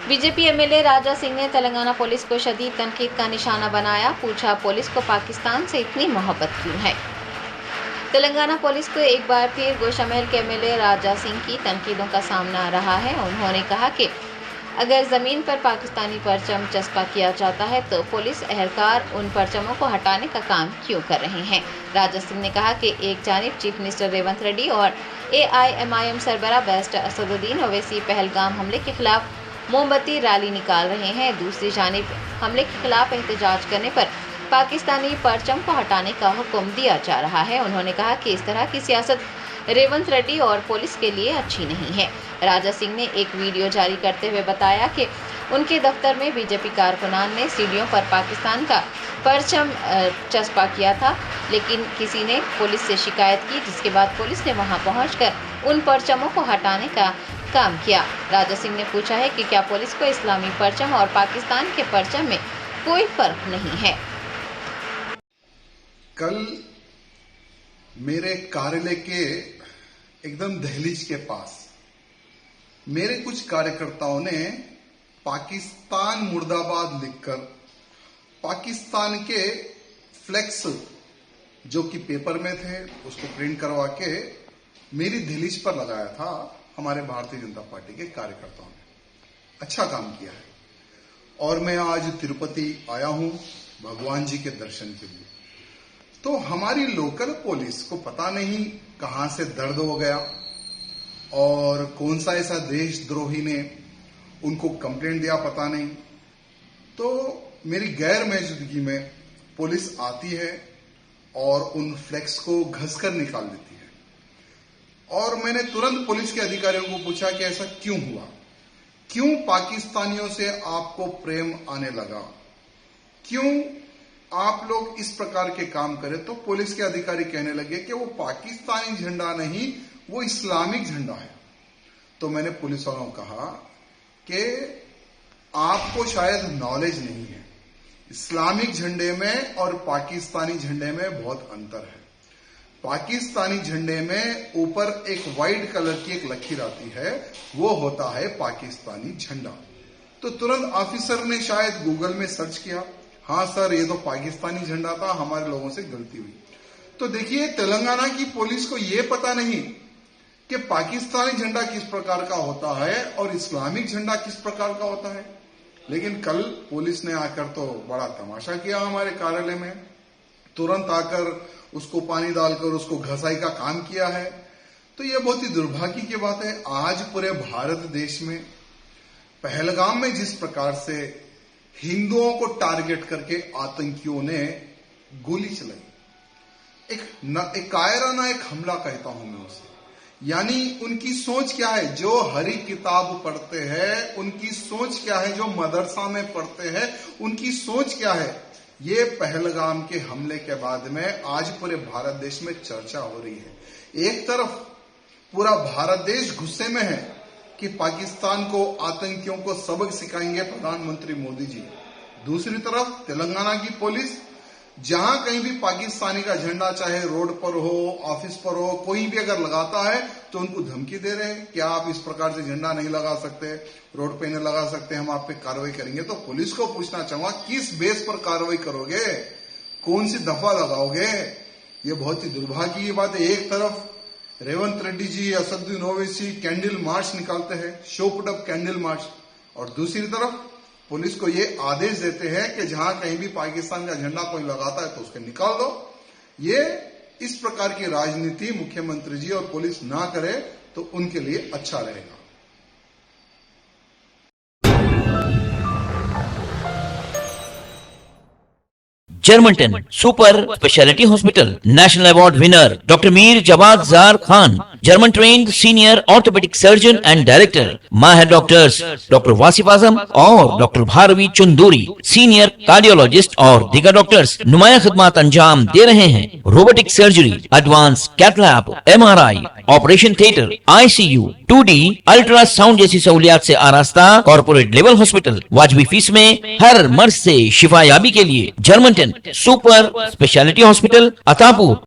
BJP MLA Raja Singh ने Telangana police को शदीद तनकीद का निशाना बनाया। पूछा, पुलिस को पाकिस्तान से इतनी मोहब्बत क्यों है। तेलंगाना पुलिस को एक बार फिर गोशामहल के एमएलए राजा सिंह की तनकीदों का सामना आ रहा है। उन्होंने कहा कि अगर ज़मीन पर पाकिस्तानी परचम चस्पा किया जाता है तो पुलिस एहलकार उन परचमों को हटाने का काम क्यों कर रहे हैं। राजा सिंह ने कहा कि एक जानिब चीफ मिनिस्टर रेवंत रेड्डी और AIMIM सरबराह बैरिस्टर असदुद्दीन ओवैसी पहलगाम हमले के खिलाफ मोमबत्ती रैली निकाल रहे हैं, दूसरी जानिब हमले के खिलाफ एहतजाज करने पर पाकिस्तानी परचम को हटाने का हुक्म दिया जा रहा है। उन्होंने कहा कि इस तरह की सियासत रेवंत रेड्डी और पुलिस के लिए अच्छी नहीं है। राजा सिंह ने एक वीडियो जारी करते हुए बताया कि उनके दफ्तर में बीजेपी कारकुनान ने सीढ़ियों पर पाकिस्तान का परचम चस्पा किया था, लेकिन किसी ने पुलिस से शिकायत की, जिसके बाद पुलिस ने वहां पहुंचकर उन परचमों को हटाने का काम किया। राजा सिंह ने पूछा है कि क्या पुलिस को इस्लामी परचम और पाकिस्तान के परचम में कोई फर्क नहीं है। कल मेरे कार्यालय के एकदम दहलीज के पास मेरे कुछ कार्यकर्ताओं ने पाकिस्तान मुर्दाबाद लिखकर पाकिस्तान के फ्लेक्स जो कि पेपर में थे उसको प्रिंट करवा के मेरी दहलीज पर लगाया था। हमारे भारतीय जनता पार्टी के कार्यकर्ताओं ने अच्छा काम किया है और मैं आज तिरुपति आया हूं भगवान जी के दर्शन के लिए। तो हमारी लोकल पुलिस को पता नहीं कहां से दर्द हो गया और कौन सा ऐसा देशद्रोही ने उनको कंप्लेंट दिया पता नहीं। तो मेरी गैर मौजूदगी में पुलिस आती है और उन फ्लेक्स को घसकर निकाल देती है और मैंने तुरंत पुलिस के अधिकारियों को पूछा कि ऐसा क्यों हुआ, क्यों पाकिस्तानियों से आपको प्रेम आने लगा, क्यों आप लोग इस प्रकार के काम करें। तो पुलिस के अधिकारी कहने लगे कि वो पाकिस्तानी झंडा नहीं, वो इस्लामिक झंडा है। तो मैंने पुलिस वालों को कहा कि आपको शायद नॉलेज नहीं है, इस्लामिक झंडे में और पाकिस्तानी झंडे में बहुत अंतर है। पाकिस्तानी झंडे में ऊपर एक व्हाइट कलर की एक लकीर आती है, वो होता है पाकिस्तानी झंडा। तो तुरंत ऑफिसर ने शायद गूगल में सर्च किया, हाँ सर ये तो पाकिस्तानी झंडा था, हमारे लोगों से गलती हुई। तो देखिए तेलंगाना की पुलिस को यह पता नहीं कि पाकिस्तानी झंडा किस प्रकार का होता है और इस्लामिक झंडा किस प्रकार का होता है। लेकिन कल पुलिस ने आकर तो बड़ा तमाशा किया हमारे कार्यालय में, तुरंत आकर उसको पानी डालकर उसको घसाई का काम किया है। तो यह बहुत ही दुर्भाग्य की बात है। आज पूरे भारत देश में पहलगाम में जिस प्रकार से हिंदुओं को टारगेट करके आतंकियों ने गोली चलाई, एक कायराना एक हमला कहता हूं मैं उसे। यानी उनकी सोच क्या है, जो हरी किताब पढ़ते हैं उनकी सोच क्या है, जो मदरसा में पढ़ते हैं उनकी सोच क्या है। ये पहलगाम के हमले के बाद में आज पूरे भारत देश में चर्चा हो रही है। एक तरफ पूरा भारत देश गुस्से में है कि पाकिस्तान को आतंकियों को सबक सिखाएंगे प्रधानमंत्री मोदी जी, दूसरी तरफ तेलंगाना की पुलिस जहां कहीं भी पाकिस्तानी का झंडा चाहे रोड पर हो, ऑफिस पर हो, कोई भी अगर लगाता है तो उनको धमकी दे रहे हैं कि आप इस प्रकार से झंडा नहीं लगा सकते, रोड पे नहीं लगा सकते, हम आप पे कार्रवाई करेंगे। तो पुलिस को पूछना चाहूंगा किस बेस पर कार्रवाई करोगे, कौन सी दफा लगाओगे। ये बहुत ही दुर्भाग्य की बात है। एक तरफ रेवंत रेड्डी जी, असदुद्दीन ओवैसी कैंडल मार्च निकालते हैं, show put up candle march, और दूसरी तरफ पुलिस को ये आदेश देते हैं कि जहां कहीं भी पाकिस्तान का झंडा कोई लगाता है तो उसको निकाल दो। ये इस प्रकार की राजनीति मुख्यमंत्री जी और पुलिस ना करे तो उनके लिए अच्छा रहेगा। Germantown Super Speciality Hospital National Award winner Dr. Mir Jawad Zar Khan, German trained senior orthopedic surgeon and director, Mahir doctors Dr. Wasif Azam और Dr. Bharvi Chunduri, senior cardiologist और दीगर डॉक्टर्स नुमाया खिदमत अंजाम दे रहे हैं। Robotic surgery, advance cath lab, MRI, operation theatre, ICU, 2D ultrasound जैसी सहूलियात से आरास्ता कॉर्पोरेट लेवल हॉस्पिटल, वाजबी फीस में हर मर्ज से शिफायाबी के लिए Germanten super speciality hospital, Attapur.